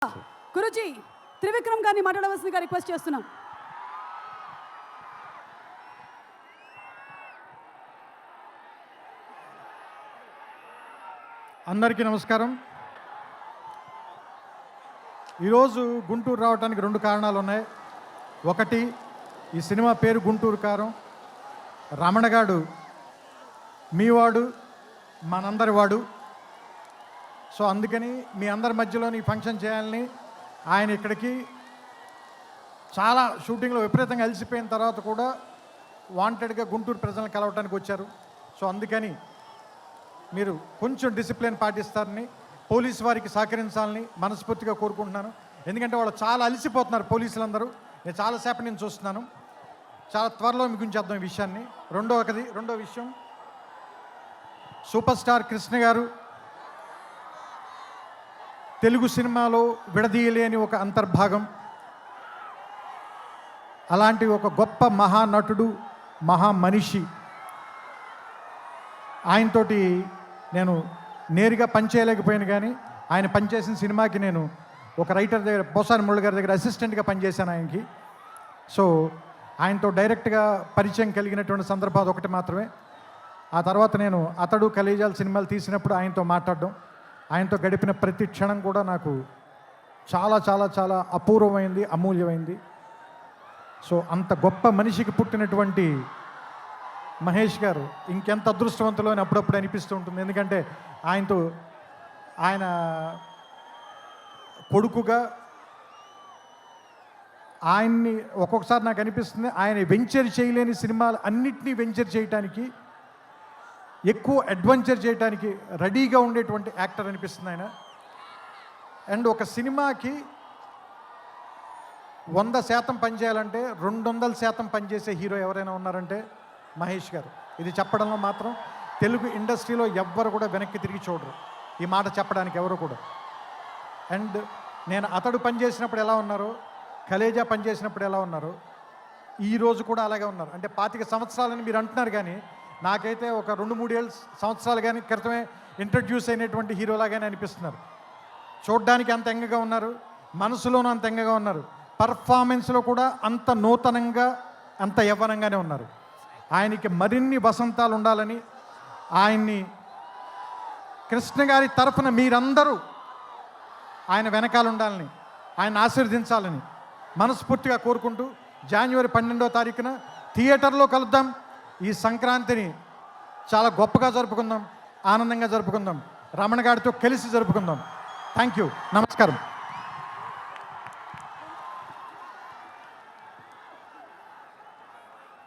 గురుజీ త్రివిక్రమ్ గారిని మాట్లాడవలసిందిగా రిక్వెస్ట్ చేస్తున్నాం. అందరికీ నమస్కారం. ఈరోజు గుంటూరు రావడానికి రెండు కారణాలు ఉన్నాయి. ఒకటి, ఈ సినిమా పేరు గుంటూరు కారం. రమణగాడు మీవాడు మనందరి వాడు. సో అందుకని మీ అందరి మధ్యలోని ఫంక్షన్ చేయాలని ఆయన ఇక్కడికి చాలా షూటింగ్లో విపరీతంగా అలసిపోయిన తర్వాత కూడా వాంటెడ్గా గుంటూరు ప్రజలను కలవటానికి వచ్చారు. సో అందుకని మీరు కొంచెం డిసిప్లిన్ పాటిస్తారని, పోలీసు వారికి సహకరించాలని మనస్ఫూర్తిగా కోరుకుంటున్నాను. ఎందుకంటే వాళ్ళు చాలా అలసిపోతున్నారు పోలీసులందరూ. నేను చాలాసేపటి నుంచి చూస్తున్నాను. చాలా త్వరలో మీకు ఉంచేద్దాం ఈ విషయాన్ని. రెండో విషయం, సూపర్ స్టార్ కృష్ణ గారు తెలుగు సినిమాలో విడదీయలేని ఒక అంతర్భాగం. అలాంటి ఒక గొప్ప మహానటుడు, మహామనిషి. ఆయనతోటి నేను నేరుగా పనిచేయలేకపోయాను, కానీ ఆయన పనిచేసిన సినిమాకి నేను ఒక రైటర్ దగ్గర, పోసాని మురళి గారి దగ్గర అసిస్టెంట్గా పనిచేశాను ఆయనకి. సో ఆయనతో డైరెక్ట్గా పరిచయం కలిగినటువంటి సందర్భం ఒకటి మాత్రమే. ఆ తర్వాత నేను అతడు కలేజాల సినిమాలు తీసినప్పుడు ఆయనతో మాట్లాడడం, ఆయనతో గడిపిన ప్రతి క్షణం కూడా నాకు చాలా చాలా చాలా అపూర్వమైంది, అమూల్యమైంది. సో అంత గొప్ప మనిషికి పుట్టినటువంటి మహేష్ గారు ఇంకెంత అదృష్టవంతులు అని అప్పుడప్పుడు అనిపిస్తూ ఉంటుంది. ఎందుకంటే ఆయన కొడుకుగా ఆయన్ని ఒక్కొక్కసారి నాకు అనిపిస్తుంది, ఆయన వెంచర్ చేయలేని సినిమాలు అన్నిటినీ వెంచర్ చేయటానికి, ఎక్కువ అడ్వెంచర్ చేయడానికి రెడీగా ఉండేటువంటి యాక్టర్ అనిపిస్తుంది ఆయన. అండ్ ఒక సినిమాకి 100% పనిచేయాలంటే 200% పనిచేసే హీరో ఎవరైనా ఉన్నారంటే మహేష్ గారు. ఇది చెప్పడంలో మాత్రం తెలుగు ఇండస్ట్రీలో ఎవ్వరు కూడా వెనక్కి తిరిగి చూడరు, ఈ మాట చెప్పడానికి ఎవరు కూడా. అండ్ నేను అతడు పనిచేసినప్పుడు ఎలా ఉన్నారో, కలేజా పనిచేసినప్పుడు ఎలా ఉన్నారో, ఈరోజు కూడా అలాగే ఉన్నారు. అంటే 25 సంవత్సరాలని మీరు అంటున్నారు, కానీ నాకైతే ఒక 2-3 సంవత్సరాలు కానీ క్రితమే ఇంట్రడ్యూస్ అయినటువంటి హీరోలాగానే అనిపిస్తున్నారు. చూడ్డానికి అంత ఎంగగా ఉన్నారు, మనసులోనూ అంత ఎంగగా ఉన్నారు, పర్ఫార్మెన్స్లో కూడా అంత నూతనంగా, అంత యవ్వనంగానే ఉన్నారు. ఆయనకి మరిన్ని వసంతాలు ఉండాలని, ఆయన్ని కృష్ణ గారి తరఫున మీరందరూ ఆయన వెనకాల ఉండాలని, ఆయన ఆశీర్వదించాలని మనస్ఫూర్తిగా కోరుకుంటూ, జనవరి 12వ తారీఖున థియేటర్లో కలుద్దాం. ఈ సంక్రాంతిని చాలా గొప్పగా జరుపుకుందాం, ఆనందంగా జరుపుకుందాం, రమణ గారితో కలిసి జరుపుకుందాం. థ్యాంక్ యూ, నమస్కారం.